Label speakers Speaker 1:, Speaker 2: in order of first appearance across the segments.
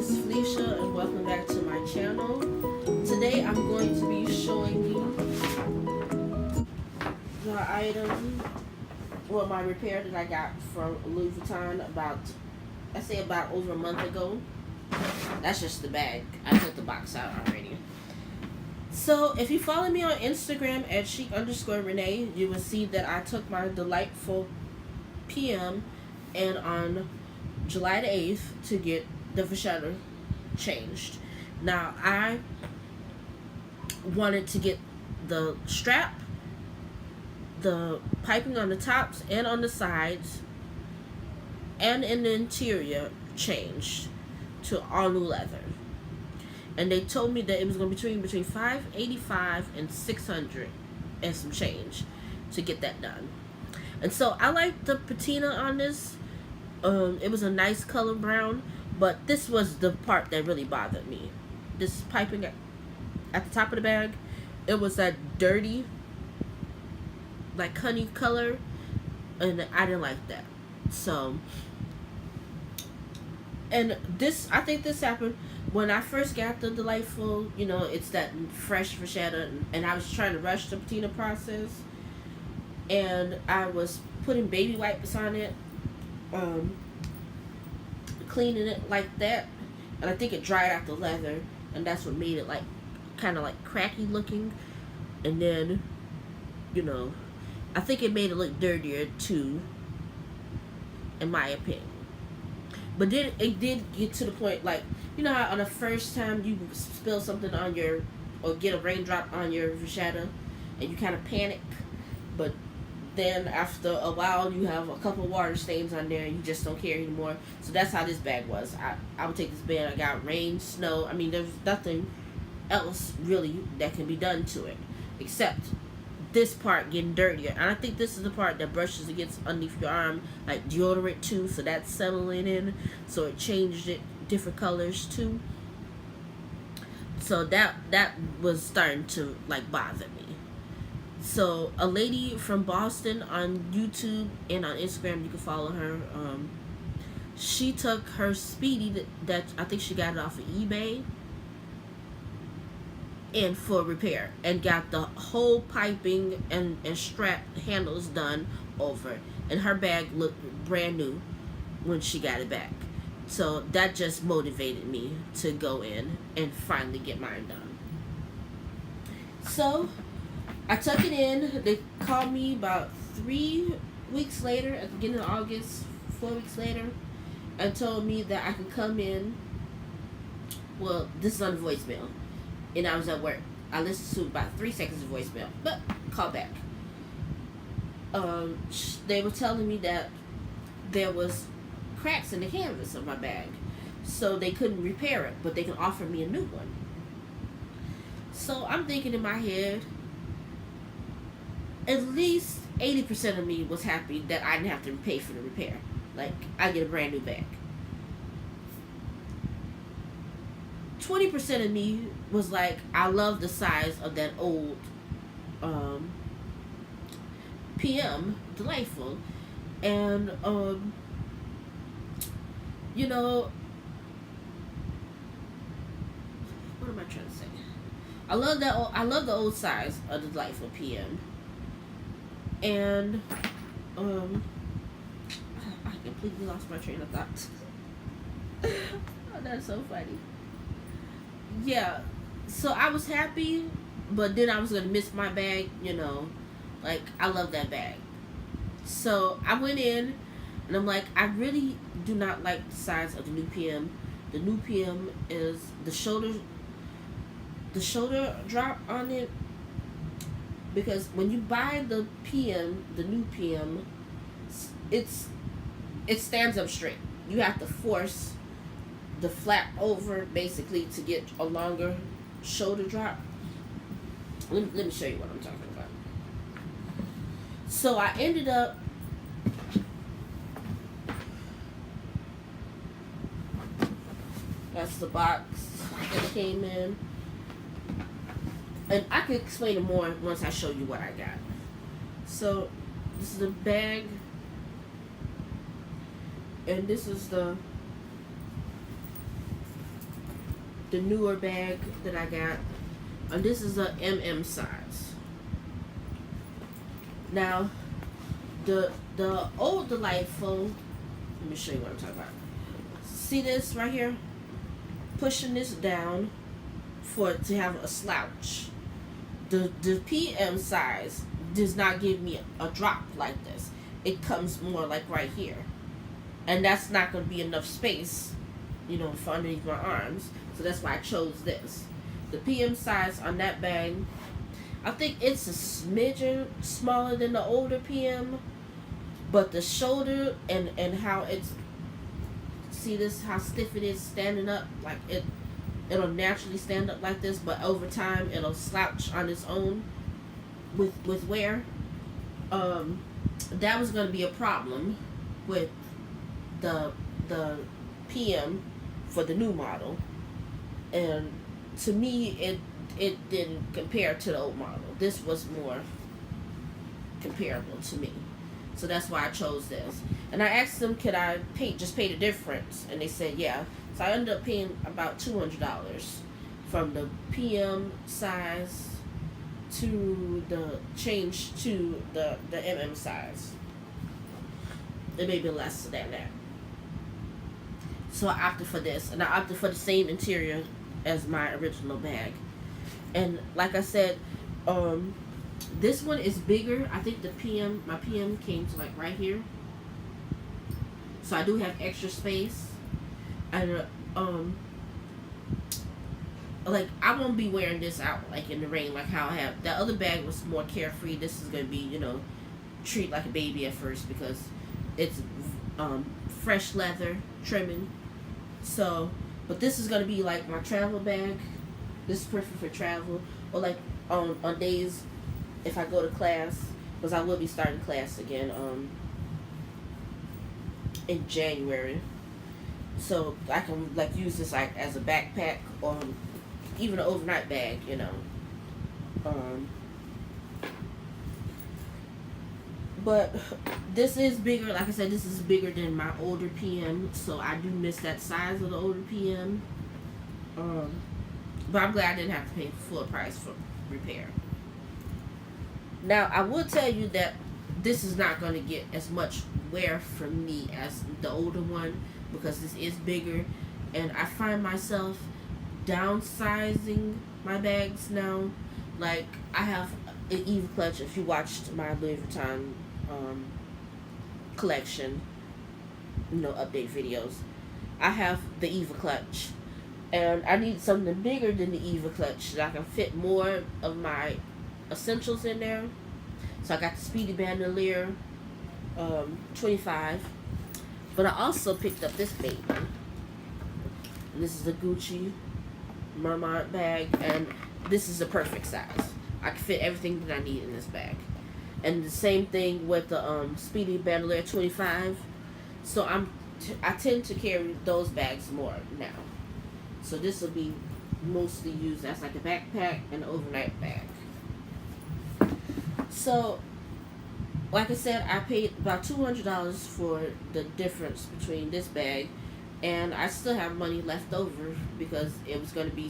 Speaker 1: is Felicia and welcome back to my channel. Today I'm going to be showing you the item, well, my repair that I got from Louis Vuitton about over a month ago. That's just the bag. I took the box out already. So if you follow me on Instagram at chic_renee, you will see that I took my delightful PM and on July the 8th to get the vachetta changed. Now I wanted to get the strap, the piping on the tops and on the sides, and in the interior changed to all new leather. And they told me that it was going to be between $585 and $600 and some change to get that done. And so I like the patina on this. It was a nice color brown, but this was the part that really bothered me. This piping at the top of the bag, it was that dirty, like honey color, and I didn't like that. So, and this, I think this happened when I first got the delightful, it's that fresh vachetta, and I was trying to rush the patina process, and I was putting baby wipes on it, cleaning it like that, and I think it dried out the leather, and that's what made it like kind of like cracky looking. And then I think it made it look dirtier too, in my opinion. But then it did get to the point, like, how on the first time you spill something on or get a raindrop on your vachetta and you kind of panic, but then after a while you have a couple water stains on there and you just don't care anymore. So that's how this bag was. I would take this bag, I got rain, snow, there's nothing else really that can be done to it except this part getting dirtier. And I think this is the part that brushes against underneath your arm like deodorant too, so that's settling in, so it changed it different colors too. So that was starting to like bother me. So a lady from Boston on YouTube and on Instagram, you can follow her. She took her Speedy that I think she got it off of eBay in for repair and got the whole piping and strap handles done over, and her bag looked brand new when she got it back. So that just motivated me to go in and finally get mine done. So I took it in. They called me about 3 weeks later, at the beginning of August, 4 weeks later, and told me that I could come in. Well, this is on the voicemail, and I was at work. I listened to about 3 seconds of voicemail, but call back. They were telling me that there was cracks in the canvas of my bag, so they couldn't repair it, but they can offer me a new one. So I'm thinking in my head, at least 80% of me was happy that I didn't have to pay for the repair. Like, I get a brand new bag. 20% of me was like, I love the size of that old PM, delightful. And, what am I trying to say? I love the old size of the delightful PM. And I completely lost my train of thought. Oh, that's so funny. Yeah, so I was happy, but then I was gonna miss my bag. Like, I love that bag. So I went in, and I'm like, I really do not like the size of the new PM. The new PM is the shoulder drop on it. Because when you buy the PM, the new PM, it stands up straight. You have to force the flap over basically to get a longer shoulder drop. Let me show you what I'm talking about. So I ended up that's the box that it came in. And I can explain it more once I show you what I got. So this is the bag, and this is the the newer bag that I got. And this is a size. Now, the old Delightful. Let me show you what I'm talking about. See this right here? Pushing this down for it to have a slouch. The PM size does not give me a drop like this. It comes more like right here, and that's not going to be enough space, for underneath my arms. So that's why I chose this. The PM size on that bag, I think it's a smidgen smaller than the older PM, but the shoulder and how it's, see this, how stiff it is standing up, like it'll naturally stand up like this, but over time it'll slouch on its own with wear. That was going to be a problem with the PM for the new model, and to me it didn't compare to the old model. This was more comparable to me, so that's why I chose this. And I asked them, could I pay the difference, and they said yeah. So I ended up paying about $200 from the PM size to the change to the size. It may be less than that. So I opted for this, and I opted for the same interior as my original bag. And like I said, this one is bigger. I think my PM came to like right here. So I do have extra space. And like I won't be wearing this out like in the rain like how I have. That other bag was more carefree. This is gonna be, treat like a baby at first because it's fresh leather trimming. So, but this is gonna be like my travel bag. This is perfect for travel, or like on days if I go to class, because I will be starting class again in January. So I can like use this like as a backpack or even an overnight bag, But this is bigger. Like I said, this is bigger than my older PM, so I do miss that size of the older PM. But I'm glad I didn't have to pay full price for repair. Now I will tell you that this is not going to get as much wear from me as the older one, because this is bigger, and I find myself downsizing my bags now. Like I have an Eva clutch. If you watched my Louis Vuitton collection, update videos, I have the Eva clutch, and I need something bigger than the Eva clutch that I can fit more of my essentials in there. So I got the Speedy Bandolier 25. But I also picked up this baby. And this is the Gucci Marmont bag, and this is the perfect size. I can fit everything that I need in this bag. And the same thing with the Speedy Bandolier 25. So I tend to carry those bags more now. So this will be mostly used as like a backpack and an overnight bag. So, like I said, I paid about $200 for the difference between this bag, and I still have money left over because it was going to be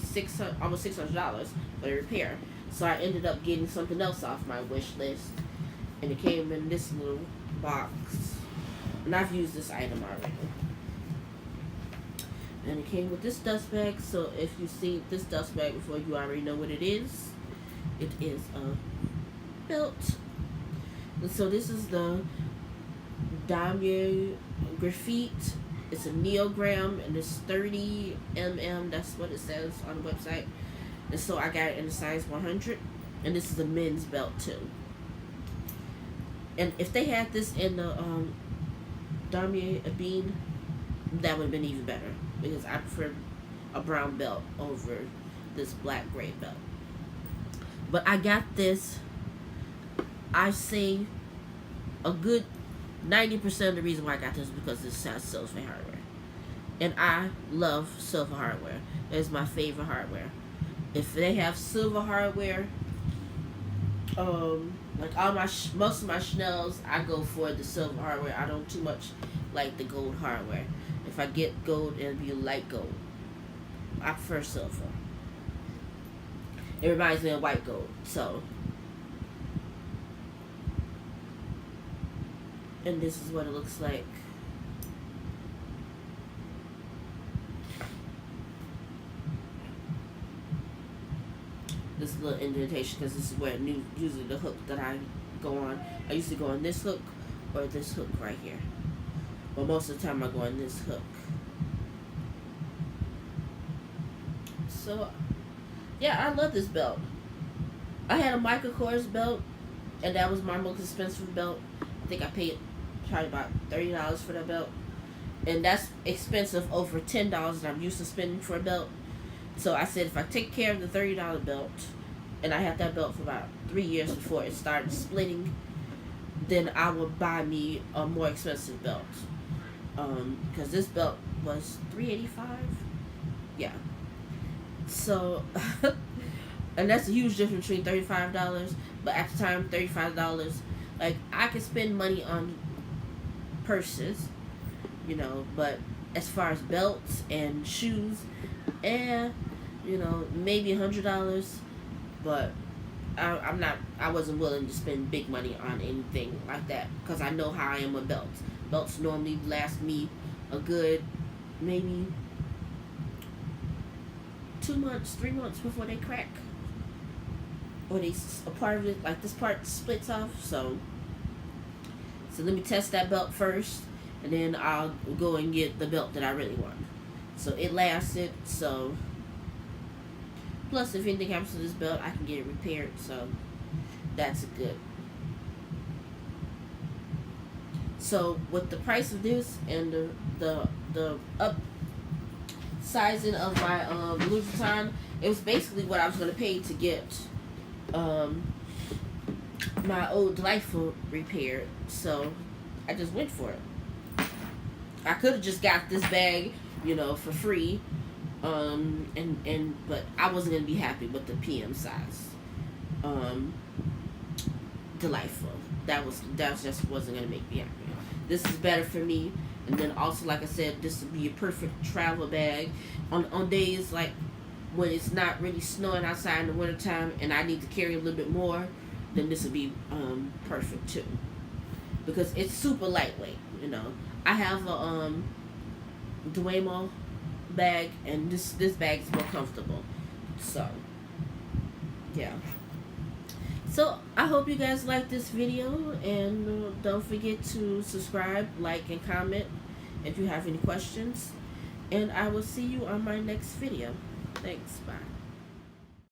Speaker 1: almost $600 for the repair. So I ended up getting something else off my wish list, and it came in this little box, and I've used this item already. And it came with this dust bag, so if you've seen this dust bag before, you already know what it is. It is a belt. And so this is the Damier Graphite. It's a neogram, and it's 30 mm. That's what it says on the website. And so I got it in the size 100. And this is a men's belt too. And if they had this in the Damier Ebene, that would have been even better, because I prefer a brown belt over this black gray belt. But I got this, I say a good 90% of the reason why I got this is because this has silver hardware. And I love silver hardware. It's my favorite hardware. If they have silver hardware, like all most of my Chanels, I go for the silver hardware. I don't too much like the gold hardware. If I get gold, it'll be light gold. I prefer silver. It reminds me of white gold. So, and this is what it looks like. This little indentation, because this is where usually the hook that I go on. I used to go on this hook or this hook right here. But most of the time I go on this hook. So, yeah, I love this belt. I had a Michael Kors belt, and that was my most expensive belt. I think I paid probably about $30 for that belt. And that's expensive over $10 that I'm used to spending for a belt. So I said if I take care of the $30 belt, and I had that belt for about 3 years before it started splitting, then I would buy me a more expensive belt. Because this belt was $385. Yeah. So, and that's a huge difference between $35. But at the time, $35, like, I could spend money on purses, you know, but as far as belts and shoes, you know, maybe $100, but I wasn't willing to spend big money on anything like that, because I know how I am with belts. Belts normally last me a good, maybe 2 months, 3 months before they crack, or a part of it, like this part splits off. So let me test that belt first, and then I'll go and get the belt that I really want. So it lasted. So plus, if anything happens to this belt, I can get it repaired. So that's good. So with the price of this and the up sizing of my Louis Vuitton, it was basically what I was gonna pay to get my old Delightful repaired. So I just went for it. I could have just got this bag, you know, for free, but I wasn't gonna be happy with the PM size. Delightful. That just wasn't gonna make me happy. This is better for me. And then also, like I said, this would be a perfect travel bag on days like when it's not really snowing outside in the wintertime and I need to carry a little bit more. Then this would be perfect too, because it's super lightweight. You know, I have a Duemo bag, and this bag is more comfortable. So yeah. So I hope you guys like this video, and don't forget to subscribe, like, and comment if you have any questions. And I will see you on my next video. Thanks. Bye.